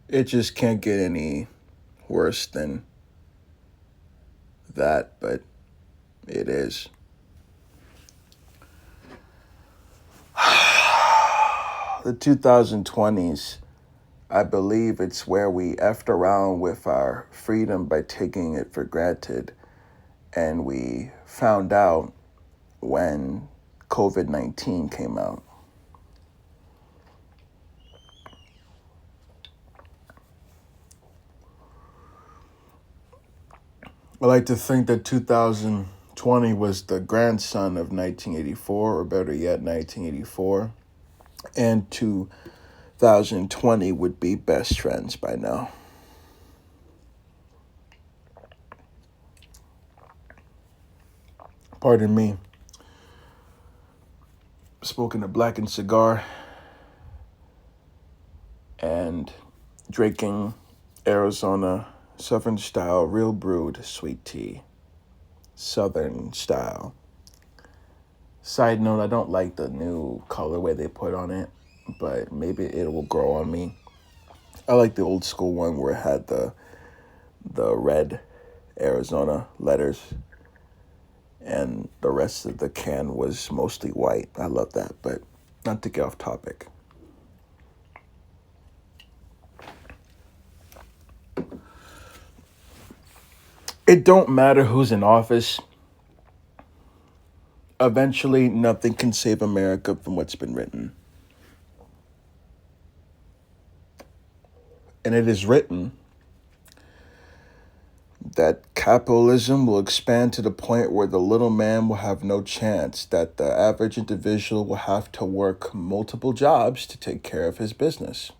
It just can't get any worse than that, but it is. The 2020s, I believe it's where we effed around with our freedom by taking it for granted. And we found out when COVID-19 came out. I like to think that 2020 was the grandson of 1984, or better yet, 1984. And 2020 would be best friends by now. Pardon me. Smoking a blackened cigar and drinking Arizona Southern style real brewed sweet tea. Southern style. Side note, I don't like the new colorway they put on it, but maybe it will grow on me. I like the old school one where it had the red Arizona letters and the rest of the can was mostly white. I love that, but not to get off topic. It don't matter who's in office. Eventually, nothing can save America from what's been written. And it is written that capitalism will expand to the point where the little man will have no chance, that the average individual will have to work multiple jobs to take care of his business,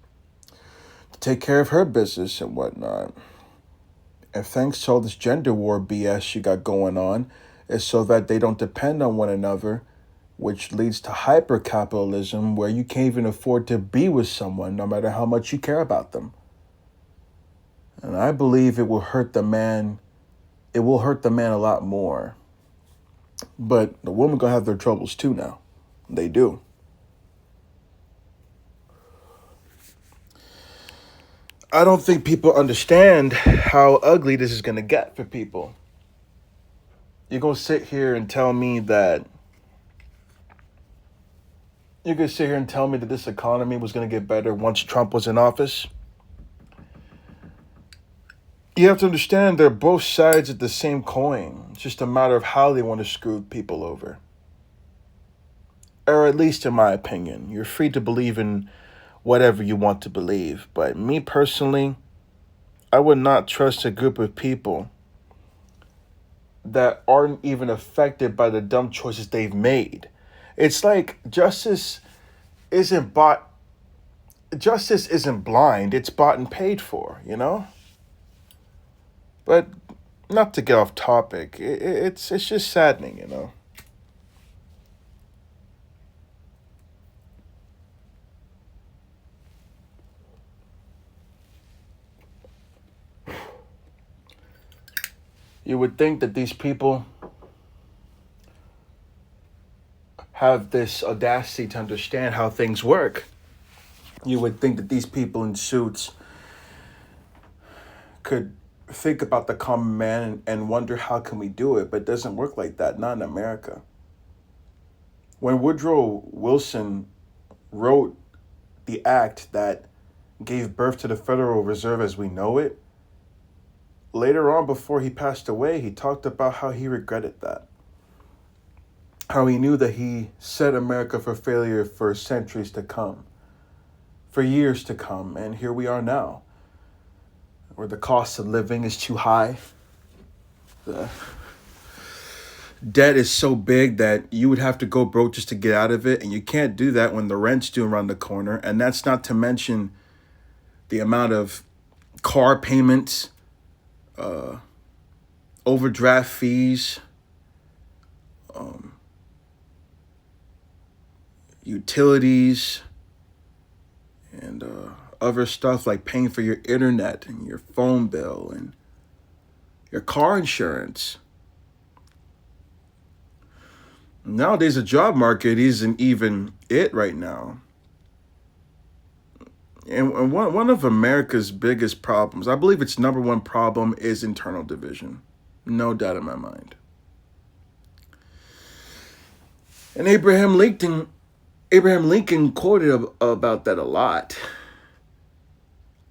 to take care of her business and whatnot. And thanks to all this gender war BS you got going on, is so that they don't depend on one another, which leads to hyper capitalism where you can't even afford to be with someone no matter how much you care about them. And I believe it will hurt the man. It will hurt the man a lot more. But the women gonna have their troubles too now. They do. I don't think people understand how ugly this is gonna get for people. You're gonna sit here and tell me that this economy was gonna get better once Trump was in office? You have to understand they're both sides of the same coin. It's just a matter of how they want to screw people over. Or at least in my opinion. You're free to believe in whatever you want to believe. But me personally, I would not trust a group of people that aren't even affected by the dumb choices they've made. It's like isn't bought justice isn't blind, it's bought and paid for, you know? But not to get off topic, it's just saddening, you know. You would think that these people have this audacity to understand how things work. You would think that these people in suits could think about the common man and wonder how can we do it, but it doesn't work like that, not in America. When Woodrow Wilson wrote the act that gave birth to the Federal Reserve as we know it, later on before he passed away, he talked about how he regretted that. How he knew that he set America for failure for centuries to come, for years to come, and here we are now, where the cost of living is too high. The debt is so big that you would have to go broke just to get out of it, and you can't do that when the rent's due around the corner, and that's not to mention the amount of car payments, uh, overdraft fees, um, utilities, and other stuff like paying for your internet and your phone bill and your car insurance. Nowadays, the job market isn't even it right now. And one of America's biggest problems, I believe its number one problem, is internal division. No doubt in my mind. And Abraham Lincoln quoted about that a lot.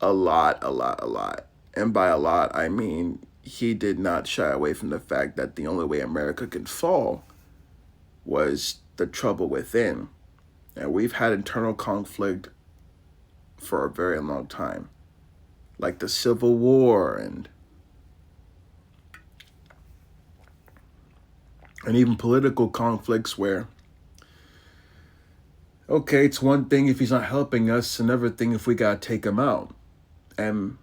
A lot, a lot, a lot. And by a lot, I mean he did not shy away from the fact that the only way America could fall was the trouble within. And we've had internal conflict for a very long time, like the Civil War and even political conflicts where, okay, it's one thing if he's not helping us, another thing if we gotta take him out, and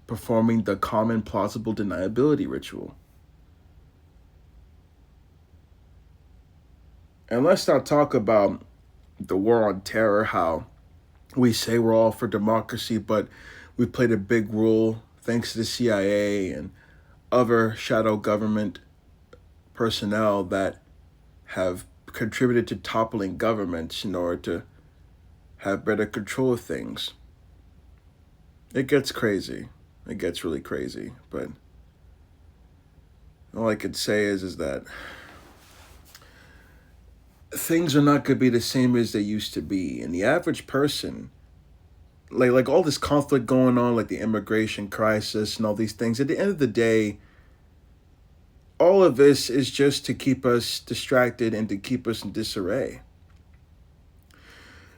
performing the common plausible deniability ritual. And let's not talk about the war on terror, how we say we're all for democracy, but we played a big role thanks to the CIA and other shadow government personnel that have contributed to toppling governments in order to have better control of things. It gets crazy. It gets really crazy. But all I could say is that things are not going to be the same as they used to be. And the average person, like all this conflict going on, like the immigration crisis and all these things, at the end of the day, all of this is just to keep us distracted and to keep us in disarray.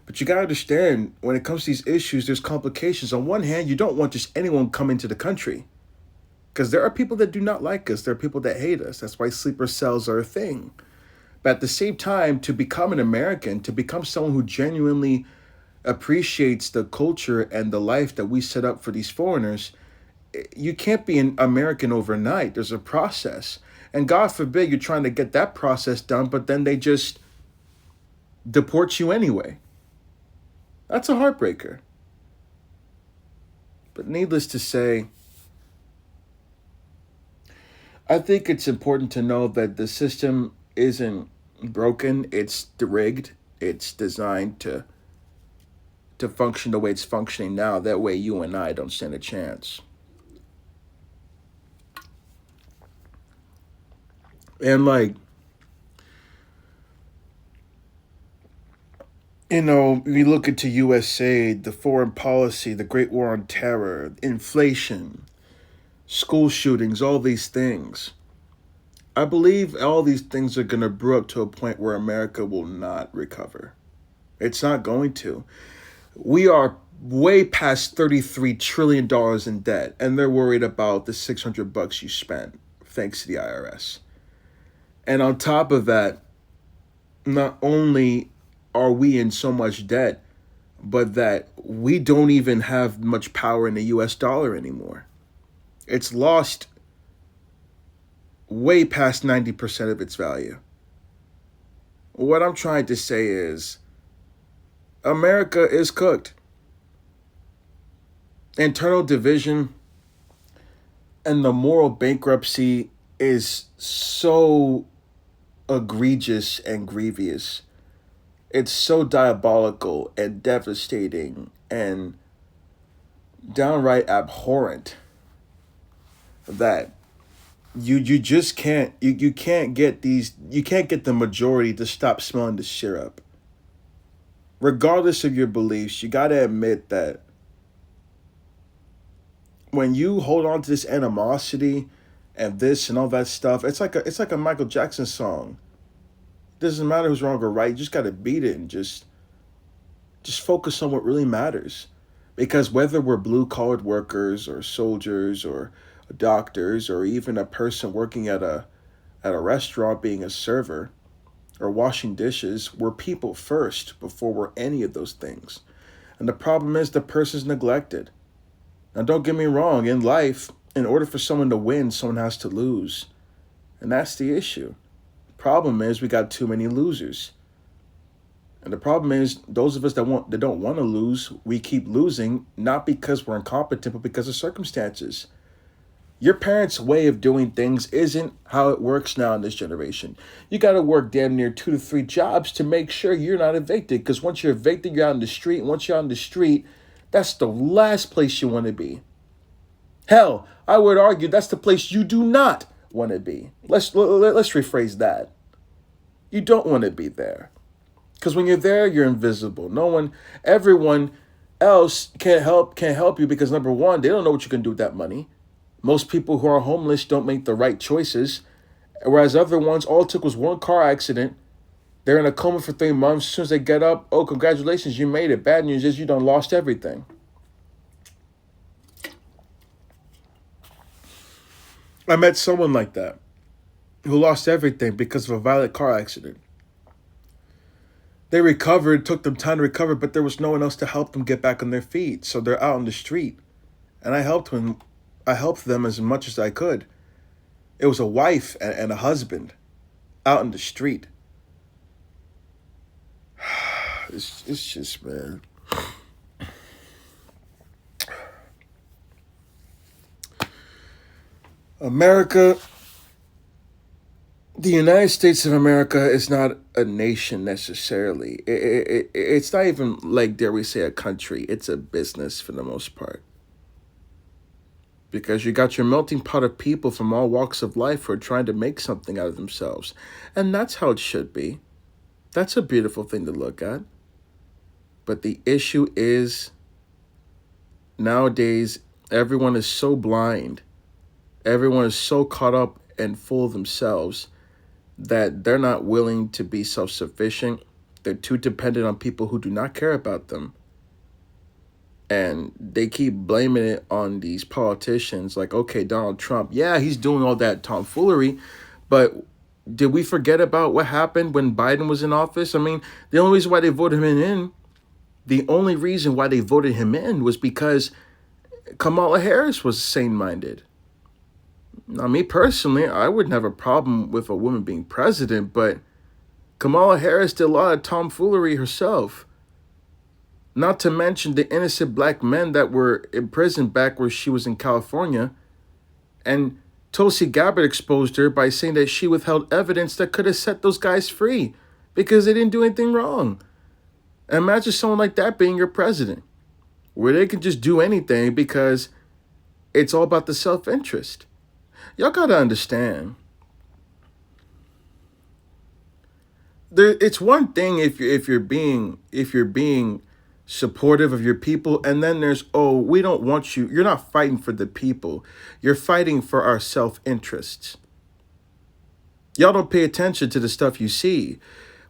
But you gotta understand, when it comes to these issues, there's complications. On one hand, you don't want just anyone coming to the country, because there are people that do not like us. There are people that hate us. That's why sleeper cells are a thing. But at the same time, to become an American, to become someone who genuinely appreciates the culture and the life that we set up for these foreigners, you can't be an American overnight. There's a process. And God forbid you're trying to get that process done, but then they just deport you anyway. That's a heartbreaker. But needless to say, I think it's important to know that the system isn't broken, it's rigged. It's designed to function the way it's functioning now. That way you and I don't stand a chance. And like, we look into USA, the foreign policy, the Great War on Terror, inflation, school shootings, all these things. I believe all these things are going to brew up to a point where America will not recover. It's not going to. We are way past $33 trillion in debt, and they're worried about the $600 you spent thanks to the IRS. And on top of that, not only are we in so much debt, but that we don't even have much power in the US dollar anymore. It's lost way past 90% of its value. What I'm trying to say is America is cooked. Internal division and the moral bankruptcy is so egregious and grievous. It's so diabolical and devastating and downright abhorrent that you just can't you can't get the majority to stop smelling the syrup. Regardless of your beliefs, you got to admit that when you hold on to this animosity and this and all that stuff, it's like a Michael Jackson song. It doesn't matter who's wrong or right. You just got to beat it and just focus on what really matters. Because whether we're blue collared workers or soldiers or doctors or even a person working at a restaurant being a server or washing dishes, we're people first before we're any of those things. And the problem is the person's neglected. Now, don't get me wrong, in life, in order for someone to win, someone has to lose. And that's the issue. Problem is we got too many losers. And the problem is those of us that don't want to lose, we keep losing, not because we're incompetent, but because of circumstances. Your parents' way of doing things isn't how it works now in this generation. You got to work damn near 2 to 3 jobs to make sure you're not evicted. Because once you're evicted, you're out in the street. And once you're out in the street, That's the last place you want to be. Hell, I would argue that's the place you do not want to be. Let's rephrase that. You don't want to be there. Because when you're there, you're invisible. No one, everyone else can't help you because number one, they don't know what you can do with that money. Most people who are homeless don't make the right choices, whereas other ones, all it took was one car accident. They're in a coma for 3 months. As soon as they get up, oh, congratulations, you made it. Bad news is you done lost everything. I met someone like that who lost everything because of a violent car accident. They recovered, took them time to recover, but there was no one else to help them get back on their feet. So they're out on the street. And I helped them as much as I could. It was a wife and a husband out in the street. It's just, man. America, the United States of America is not a nation necessarily. It's not even like, dare we say, a country. It's a business for the most part. Because you got your melting pot of people from all walks of life who are trying to make something out of themselves. And that's how it should be. That's a beautiful thing to look at. But the issue is nowadays, everyone is so blind. Everyone is so caught up and full of themselves that they're not willing to be self-sufficient. They're too dependent on people who do not care about them. And they keep blaming it on these politicians like, okay, Donald Trump, yeah, he's doing all that tomfoolery, but did we forget about what happened when Biden was in office? I mean, the only reason why they voted him in, was because Kamala Harris was sane-minded. Now, me personally, I wouldn't have a problem with a woman being president, but Kamala Harris did a lot of tomfoolery herself. Not to mention the innocent black men that were imprisoned back where she was in California. And Tulsi Gabbard exposed her by saying that she withheld evidence that could have set those guys free because they didn't do anything wrong. Imagine someone like that being your president, where they can just do anything because it's all about the self-interest. Y'all gotta understand. It's one thing if you're being supportive of your people, and then there's, oh, we don't want you. You're not fighting for the people. You're fighting for our self-interests. Y'all don't pay attention to the stuff you see.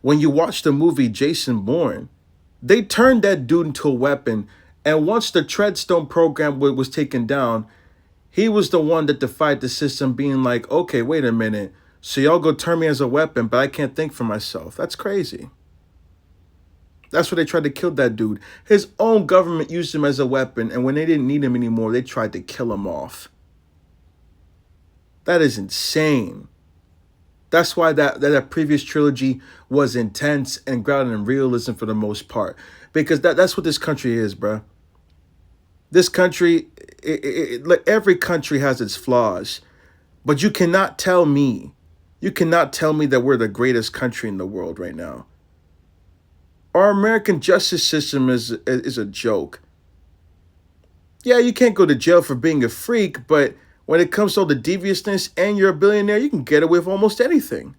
When you watch the movie Jason Bourne, they turned that dude into a weapon, and once the Treadstone program was taken down, he was the one that defied the system, being like, okay, wait a minute. So y'all go turn me as a weapon, but I can't think for myself. That's crazy. That's why they tried to kill that dude. His own government used him as a weapon, and when they didn't need him anymore, they tried to kill him off. That is insane. That's why that previous trilogy was intense and grounded in realism for the most part. Because that's what this country is, bruh. This country, like every country has its flaws. But you cannot tell me that we're the greatest country in the world right now. Our American justice system is a joke. Yeah, you can't go to jail for being a freak, but when it comes to all the deviousness and you're a billionaire, you can get away with almost anything.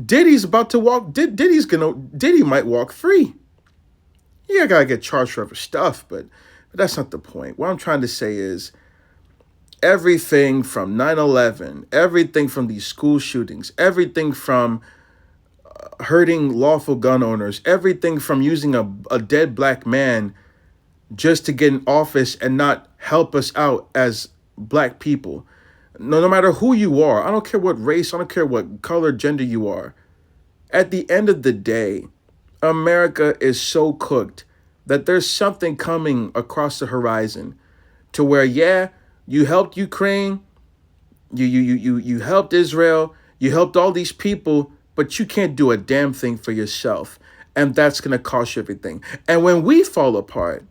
Diddy's about to walk. Diddy might walk free. Yeah, gotta get charged for other stuff, but that's not the point. What I'm trying to say is everything from 9/11, everything from these school shootings, everything from hurting lawful gun owners, everything from using a dead black man just to get in office and not help us out as black people. No matter who you are, I don't care what race, I don't care what color, gender you are. At the end of the day, America is so cooked that there's something coming across the horizon to where, yeah, you helped Ukraine, you helped Israel, you helped all these people, but you can't do a damn thing for yourself. And that's going to cost you everything. And when we fall apart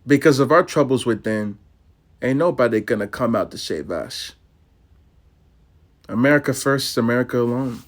because of our troubles within, ain't nobody going to come out to save us. America first, America alone.